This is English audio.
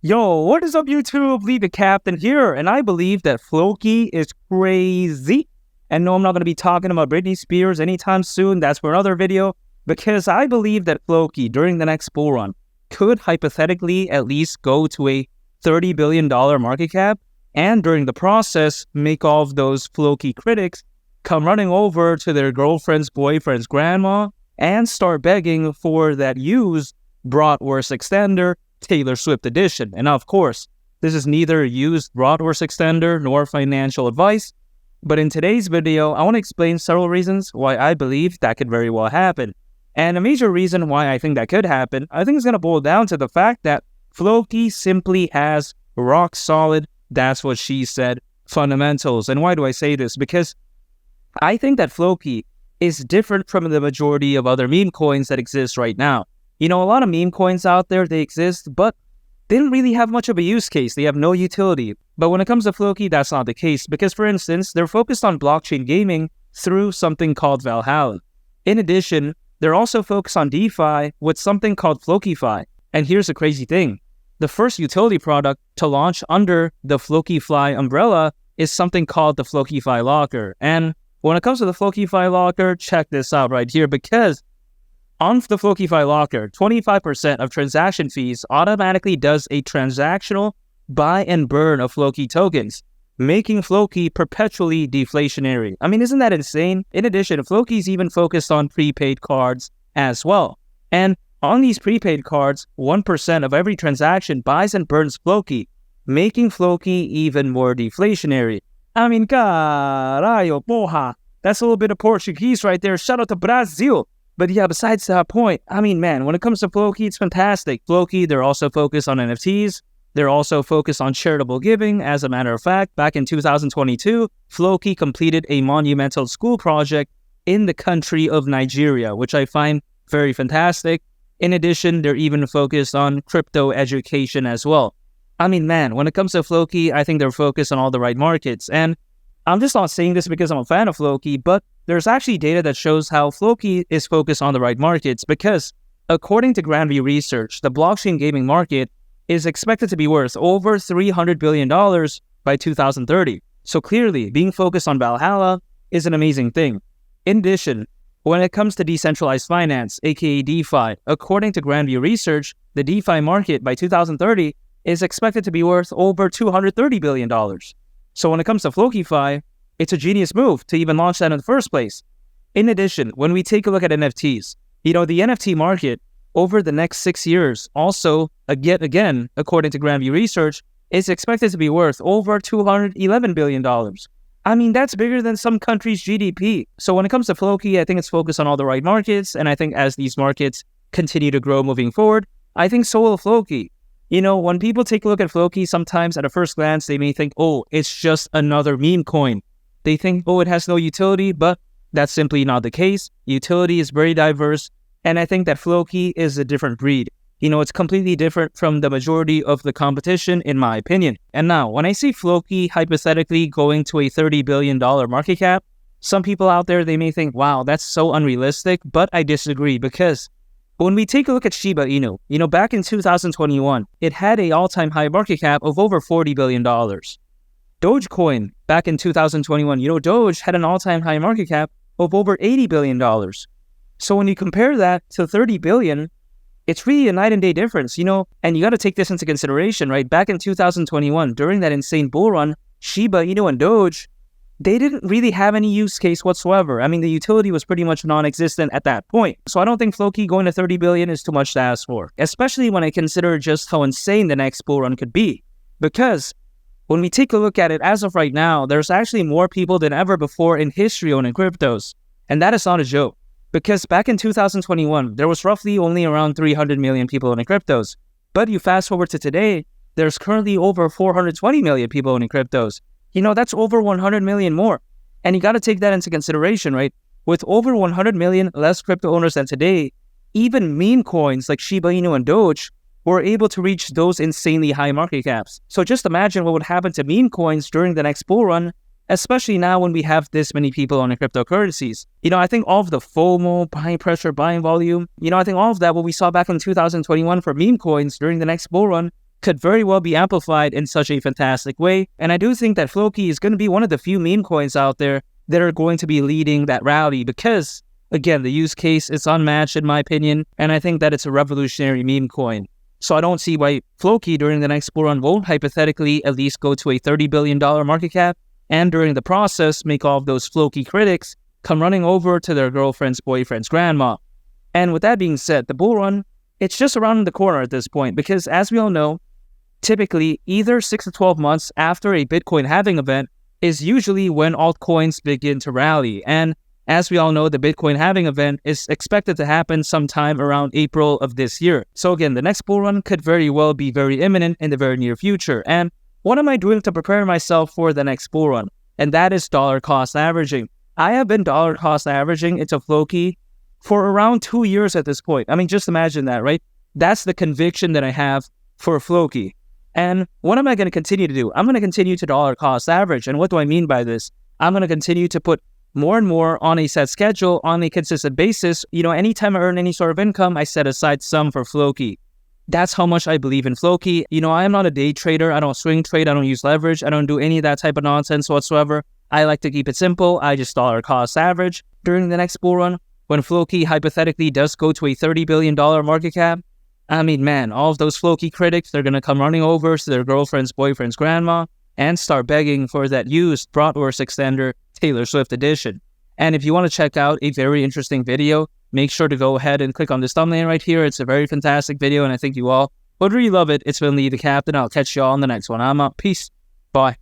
Yo, what is up, YouTube? Lee the Captain here, and I believe that FLOKI is crazy. And no, I'm not going to be talking about Britney Spears anytime soon. That's for another video. Because I believe that FLOKI, during the next bull run, could hypothetically at least go to a $30 billion market cap. And during the process, make all of those FLOKI critics come running over to their girlfriend's boyfriend's grandma and start begging for that used bratwurst extender Taylor Swift edition. And of course, this is neither a used bratwurst extender nor financial advice, but in today's video, I want to explain several reasons why I believe that could very well happen. And a major reason why I think that could happen, I think is going to boil down to the fact that FLOKI simply has rock solid, that's what she said, fundamentals. And why do I say this? Because I think that FLOKI is different from the majority of other meme coins that exist right now. You know, a lot of meme coins out there, they exist, but they don't really have much of a use case. They have no utility. But when it comes to FLOKI, that's not the case. Because, for instance, they're focused on blockchain gaming through something called Valhalla. In addition, they're also focused on DeFi with something called FLOKiFi. And here's the crazy thing. The first utility product to launch under the FLOKiFi umbrella is something called the FLOKiFi Locker. And when it comes to the FLOKiFi Locker, check this out right here, because on the FLOKiFi Locker, 25% of transaction fees automatically does a transactional buy and burn of FLOKI tokens, making FLOKI perpetually deflationary. I mean, isn't that insane? In addition, FLOKI is even focused on prepaid cards as well. And on these prepaid cards, 1% of every transaction buys and burns FLOKI, making FLOKI even more deflationary. I mean, caralho, porra. That's a little bit of Portuguese right there. Shout out to Brazil. But yeah, besides that point, I mean, man, when it comes to FLOKI, it's fantastic. FLOKI, they're also focused on NFTs. They're also focused on charitable giving. As a matter of fact, back in 2022, FLOKI completed a monumental school project in the country of Nigeria, which I find very fantastic. In addition, they're even focused on crypto education as well. I mean, man, when it comes to FLOKI, I think they're focused on all the right markets. And I'm just not saying this because I'm a fan of FLOKI, but there's actually data that shows how FLOKI is focused on the right markets, because according to Grandview Research, the blockchain gaming market is expected to be worth over $300 billion by 2030. So clearly, being focused on Valhalla is an amazing thing. In addition, when it comes to decentralized finance, aka DeFi, according to Grandview Research, the DeFi market by 2030 is expected to be worth over $230 billion. So when it comes to FLOKiFi, it's a genius move to even launch that in the first place. In addition, when we take a look at NFTs, the NFT market over the next 6 years also, again, according to Grandview Research, is expected to be worth over $211 billion. I mean, that's bigger than some countries' GDP. So when it comes to FLOKI, I think it's focused on all the right markets. And I think as these markets continue to grow moving forward, I think so will FLOKI. You know, when people take a look at FLOKI, sometimes at a first glance, they may think, oh, it's just another meme coin. They think, oh, it has no utility, but that's simply not the case. Utility is very diverse, and I think that FLOKI is a different breed. You know, it's completely different from the majority of the competition, in my opinion. And now, when I see FLOKI hypothetically going to a $30 billion market cap, some people out there, they may think, wow, that's so unrealistic, but I disagree, because when we take a look at Shiba Inu, back in 2021, it had an all-time high market cap of over $40 billion. Dogecoin, back in 2021, Doge had an all-time high market cap of over $80 billion. So when you compare that to $30 billion, it's really a night and day difference, and you got to take this into consideration, right? Back in 2021, during that insane bull run, Shiba Inu and Doge, they didn't really have any use case whatsoever. I mean, the utility was pretty much non-existent at that point. So I don't think FLOKI going to $30 billion is too much to ask for, especially when I consider just how insane the next bull run could be. Because when we take a look at it, as of right now, there's actually more people than ever before in history owning cryptos. And that is not a joke. Because back in 2021, there was roughly only around 300 million people owning cryptos. But you fast forward to today, there's currently over 420 million people owning cryptos. That's over 100 million more. And you got to take that into consideration, right? With over 100 million less crypto owners than today, even meme coins like Shiba Inu and Doge were able to reach those insanely high market caps. So just imagine what would happen to meme coins during the next bull run, especially now when we have this many people owning cryptocurrencies. I think all of the FOMO, buying pressure, buying volume, I think all of that, what we saw back in 2021 for meme coins during the next bull run, could very well be amplified in such a fantastic way. And I do think that FLOKI is going to be one of the few meme coins out there that are going to be leading that rally because, again, the use case is unmatched in my opinion, and I think that it's a revolutionary meme coin. So I don't see why FLOKI during the next bull run won't hypothetically at least go to a $30 billion market cap, and during the process make all of those FLOKI critics come running over to their girlfriend's boyfriend's grandma. And with that being said, the bull run, it's just around the corner at this point because, as we all know, typically either 6 to 12 months after a Bitcoin halving event is usually when altcoins begin to rally. And as we all know, the Bitcoin halving event is expected to happen sometime around April of this year. So again, the next bull run could very well be very imminent in the very near future. And what am I doing to prepare myself for the next bull run? And that is dollar cost averaging. I have been dollar cost averaging into FLOKI for around 2 years at this point. I mean, just imagine that, right? That's the conviction that I have for FLOKI. And what am I going to continue to do? I'm going to continue to dollar cost average. And what do I mean by this? I'm going to continue to put more and more on a set schedule on a consistent basis. Anytime I earn any sort of income, I set aside some for FLOKI. That's how much I believe in FLOKI. I am not a day trader. I don't swing trade. I don't use leverage. I don't do any of that type of nonsense whatsoever. I like to keep it simple. I just dollar cost average. During the next bull run, when FLOKI hypothetically does go to a $30 billion market cap, I mean, man, all of those FLOKI critics, they're going to come running over to their girlfriend's boyfriend's grandma and start begging for that used Bratwurst extender Taylor Swift edition. And if you want to check out a very interesting video, make sure to go ahead and click on this thumbnail right here. It's a very fantastic video, and I think you all would really love it. It's been Lee the Captain. I'll catch you all in the next one. I'm out. Peace. Bye.